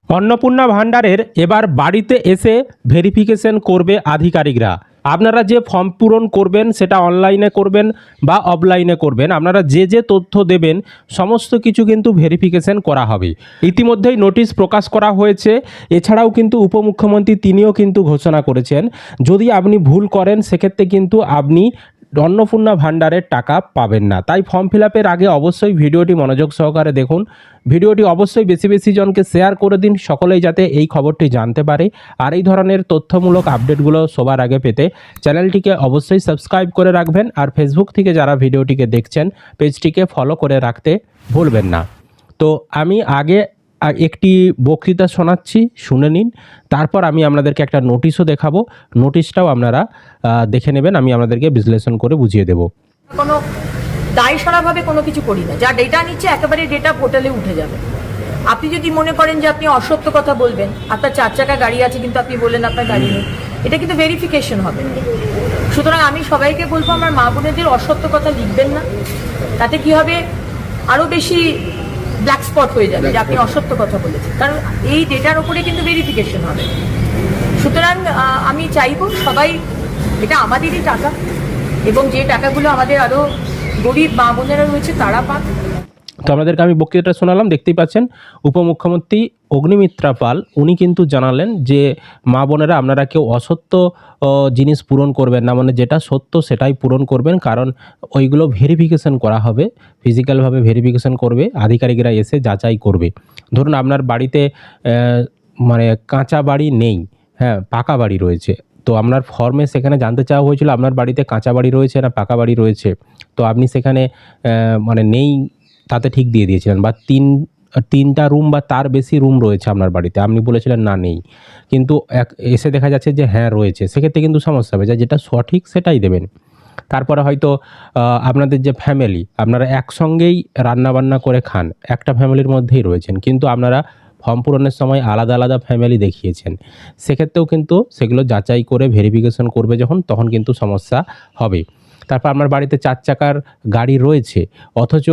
অন্নপূর্ণা ভাণ্ডারের এবার বাড়িতে এসে ভেরিফিকেশন করবে আধিকারিকরা। আপনারা যে ফর্ম পূরণ করবেন সেটা অনলাইনে করবেন বা অফলাইনে করবেন, আপনারা যে যে তথ্য দেবেন সমস্ত কিছু কিন্তু ভেরিফিকেশন করা হবে। ইতিমধ্যেই নোটিশ প্রকাশ করা হয়েছে। এছাড়াও কিন্তু উপমুখ্যমন্ত্রী তিনিও কিন্তু ঘোষণা করেছেন, যদি আপনি ভুল করেন সেক্ষেত্রে কিন্তু আপনি অন্নপূর্ণা ভাণ্ডারের টাকা পাবেন না। তাই ফর্ম ফিল আপের আগে অবশ্যই ভিডিওটি মনোযোগ সহকারে দেখুন। ভিডিওটি অবশ্যই বেশি বেশি জনকে শেয়ার করে দিন, সকলেই যাতে এই খবরটি জানতে পারে। আর এই ধরনের তথ্যমূলক আপডেটগুলো সবার আগে পেতে চ্যানেলটিকে অবশ্যই সাবস্ক্রাইব করে রাখবেন। আর ফেসবুক থেকে যারা ভিডিওটিকে দেখছেন পেজটিকে ফলো করে রাখতে ভুলবেন না। তো আমি আগে একটি বক্তৃতা শোনাচ্ছি, শুনে নিন। তারপর আমি আপনাদেরকে একটা নোটিশও দেখাবো, নোটিশটাও আপনারা দেখে নেবেন, আমি আপনাদেরকে বিশ্লেষণ করে বুঝিয়ে দেবো। কোনো দায়সারাভাবে কোনো কিছু করি না। যা ডেটা নিচ্ছে একেবারে ডেটা পোর্টালে উঠে যাবে। আপনি যদি মনে করেন যে আপনি অসত্য কথা বলবেন, আপনার 4 চাকা গাড়ি আছে কিন্তু আপনি বললেন আপনার গাড়ি নেই, এটা কিন্তু ভেরিফিকেশন হবে। সুতরাং আমি সবাইকে বলবো, আমার মা বোনেদের অসত্য কথা লিখবেন না। তাতে কি হবে, আরও বেশি ব্ল্যাক স্পট হয়ে যাবে যে আপনি অসত্য কথা বলেছেন, কারণ এই ডেটার ওপরে কিন্তু ভেরিফিকেশন হবে। সুতরাং আমি চাইবো সবাই, এটা আমাদেরই টাকা এবং যে টাকাগুলো আমাদের আরও গরিব মা বোনেরা রয়েছে তারা পান। তো আপনাদেরকে আমি বক্তৃতাটা শোনালাম, দেখতেই পাচ্ছেন উপমুখ্যমন্ত্রী অগ্নিমিত্রা পাল উনি কিন্তু জানালেন যে মা বোনেরা আপনারা কেউ অসত্য জিনিস পূরণ করবেন না, মানে যেটা সত্য সেটাই পূরণ করবেন, কারণ ওইগুলো ভেরিফিকেশন করা হবে, ফিজিক্যালভাবে ভেরিফিকেশন করবে, আধিকারিকরা এসে যাচাই করবে। ধরুন আপনার বাড়িতে মানে কাঁচা বাড়ি নেই, হ্যাঁ পাকা বাড়ি রয়েছে, তো আপনার ফর্মে সেখানে জানতে চাওয়া হয়েছিল আপনার বাড়িতে কাঁচা বাড়ি রয়েছে না পাকা বাড়ি রয়েছে, তো আপনি সেখানে মানে নেই তাতে ঠিক দিয়ে দিয়েছিলেন, বা তিনটা রুম বা তার বেশি রুম রয়েছে আপনার বাড়িতে, আপনি বলেছিলেন না নেই, কিন্তু এসে দেখা যাচ্ছে যে হ্যাঁ রয়েছে, সেক্ষেত্রে কিন্তু সমস্যা হবে, যেটা সঠিক সেটাই দেবেন। তারপরে হয়তো আপনাদের যে ফ্যামিলি, আপনারা একসঙ্গেই রান্নাবান্না করে খান, একটা ফ্যামিলির মধ্যেই রয়েছেন, কিন্তু আপনারা ফর্ম পূরণের সময় আলাদা আলাদা ফ্যামিলি দেখিয়েছেন, সেক্ষেত্রেও কিন্তু সেগুলো যাচাই করে ভেরিফিকেশন করবে যখন, তখন কিন্তু সমস্যা হবে। তারপর আপনার বাড়িতে 4 চাকার গাড়ি রয়েছে, অথচ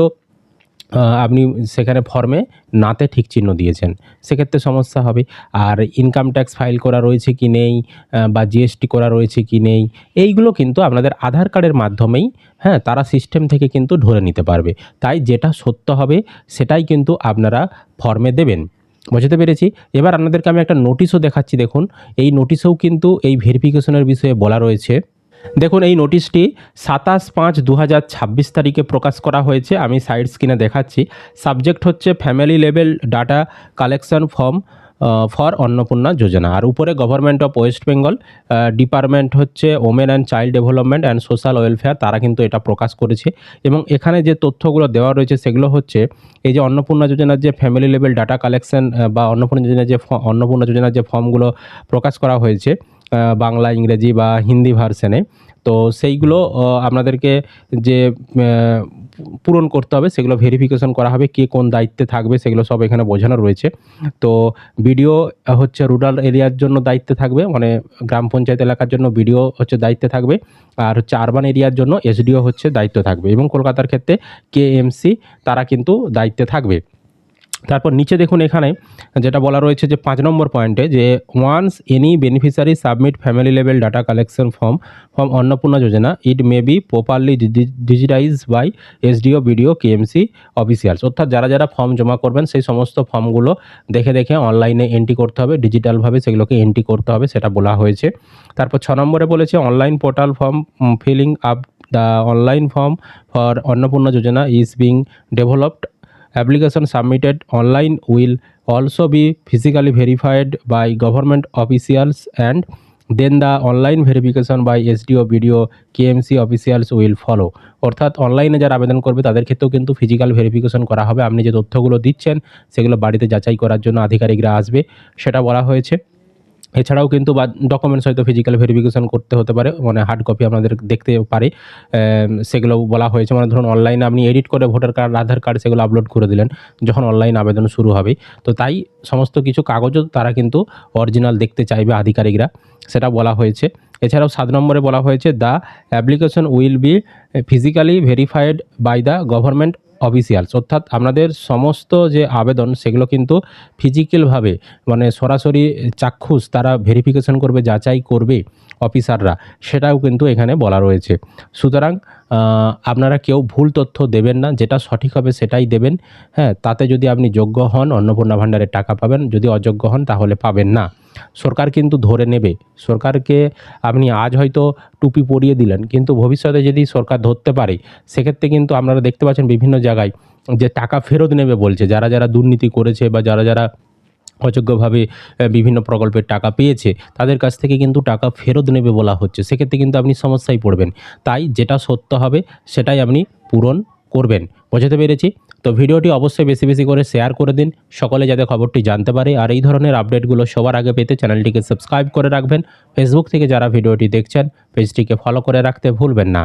আপনি সেখানে ফর্মে নাতে ঠিক চিহ্ন দিয়েছেন, সেক্ষেত্রে সমস্যা হবে। আর ইনকাম ট্যাক্স ফাইল করা রয়েছে কি নেই, বা জিএসটি করা রয়েছে কি নেই, এইগুলো কিন্তু আপনাদের আধার কার্ডের মাধ্যমেই, হ্যাঁ তারা সিস্টেম থেকে কিন্তু ধরে নিতে পারবে। তাই যেটা সত্য হবে সেটাই কিন্তু আপনারা ফর্মে দেবেন। বুঝতে পেরেছি। এবার আপনাদেরকে আমি একটা নোটিশও দেখাচ্ছি, দেখুন এই নোটিশেও কিন্তু এই ভেরিফিকেশনের বিষয়ে বলা রয়েছে। দেখুন এই নোটিশটি 27/5/2026 তারিখে প্রকাশ করা হয়েছে, আমি সাইড স্ক্রিনে দেখাচ্ছি। সাবজেক্ট হচ্ছে family level data collection form for Annapurna Yojana, আর উপরে government of West Bengal, department হচ্ছে women and child development and social welfare, তারা কিন্তু এটা প্রকাশ করেছে। এবং এখানে যে তথ্যগুলো দেওয়া রয়েছে সেগুলো হচ্ছে এই যে অন্নপূর্ণা যোজনার যে ফ্যামিলি লেভেল ডাটা কালেকশন বা অন্নপূর্ণা যোজনার যে ফর্মগুলো প্রকাশ করা হয়েছে বাংলা, ইংরেজি বা হিন্দি ভার্সনে, তো সেইগুলো আপনাদেরকে যে পূরণ করতে হবে, সেগুলো ভেরিফিকেশন করা হবে, কে কোন দায়িত্বে থাকবে সেগুলো সব এখানে বোঝানো রয়েছে। তো বিডিও হচ্ছে রুরাল এরিয়ার জন্য দায়িত্বে থাকবে, মানে গ্রাম পঞ্চায়েত এলাকার জন্য বিডিও হচ্ছে দায়িত্বে থাকবে, আর হচ্ছে আরবান এরিয়ার জন্য এসডিও হচ্ছে দায়িত্ব থাকবে, এবং কলকাতার ক্ষেত্রে কেএমসি তারা কিন্তু দায়িত্বে থাকবে। তারপর নিচে দেখুন এখানে যেটা বলা রয়েছে যে 5 নম্বর পয়েন্টে, যে once any beneficiary submit family level data collection form Annapurna Yojana, it may be properly digitize by SDO BDO KMC officials, অর্থাৎ যারা যারা ফর্ম জমা করবেন সেই সমস্ত ফর্মগুলো দেখে দেখে অনলাইনে এন্ট্রি করতে হবে, ডিজিটালভাবে সেগুলোকে এন্ট্রি করতে হবে, সেটা বলা হয়েছে। তারপর 6 নম্বরে বলেছে online portal form filling up the online form for Annapurna Yojana is being developed. Application submitted online will also be physically verified by government officials, and then the online verification by SDO, BDO, KMC officials will follow. অর্থাৎ অনলাইনে যারা আবেদন করবে তাদের ক্ষেত্রেও কিন্তু physical verification করা হবে, আপনি যে তথ্যগুলো দিচ্ছেন সেগুলো বাড়িতে যাচাই করার জন্য আধিকারিকরা আসবে, সেটা বলা হয়েছে। এছাড়াও কিন্তু বা ডকুমেন্টস হয়তো ফিজিক্যাল ভেরিফিকেশন করতে হতে পারে, মানে হার্ড কপি আপনাদের দেখতে পারে, সেগুলো বলা হয়েছে। মানে ধরুন অনলাইনে আপনি এডিট করে ভোটার কার্ড, আধার কার্ড সেগুলো আপলোড করে দিলেন যখন অনলাইন আবেদন শুরু হবে, তো তাই সমস্ত কিছু কাগজও তারা কিন্তু অরিজিনাল দেখতে চাইবে আধিকারিকরা, সেটা বলা হয়েছে। এছাড়াও 7 নম্বরে বলা হয়েছে the application will be physically verified by the government officials, অর্থাৎ আপনাদের সমস্ত যে আবেদন সেগুলো কিন্তু ফিজিক্যালভাবে মানে সরাসরি চাক্ষুষ তারা ভেরিফিকেশন করবে, যাচাই করবে অফিসাররা, সেটাও কিন্তু এখানে বলা রয়েছে। সুতরাং আপনারা কেউ ভুল তথ্য দেবেন না, যেটা সঠিক হবে সেটাই দেবেন। হ্যাঁ, তাতে যদি আপনি যোগ্য হন অন্নপূর্ণা ভাণ্ডারের টাকা পাবেন, যদি অযোগ্য হন তাহলে পাবেন না। সরকার কিন্তু ধরে নেবে। সরকারকে আপনি আজ হয়তো টুপি পরিয়ে দিলেন, কিন্তু ভবিষ্যতে যদি সরকার ধরতে পারে সেক্ষেত্রে কিন্তু আপনারা দেখতে পাচ্ছেন বিভিন্ন জায়গায় যে টাকা ফেরত নেবে বলছে, যারা যারা দুর্নীতি করেছে বা যারা যারা অযোগ্যভাবে বিভিন্ন প্রকল্পের টাকা পেয়েছে তাদের কাছ থেকে কিন্তু টাকা ফেরত নেবে বলা হচ্ছে। সেক্ষেত্রে কিন্তু আপনি সমস্যায় পড়বেন। তাই যেটা সত্য হবে সেটাই আপনি পূরণ করবেন। বোঝাতে পেরেছি? তো ভিডিওটি অবশ্যই বেশি বেশি করে শেয়ার করে দিন, সকলে যাতে খবরটি জানতে পারে। আর এই ধরনের আপডেটগুলো সবার আগে পেতে চ্যানেলটিকে সাবস্ক্রাইব করে রাখবেন। ফেসবুক থেকে যারা ভিডিওটি দেখছেন পেজটিকে ফলো করে রাখতে ভুলবেন না।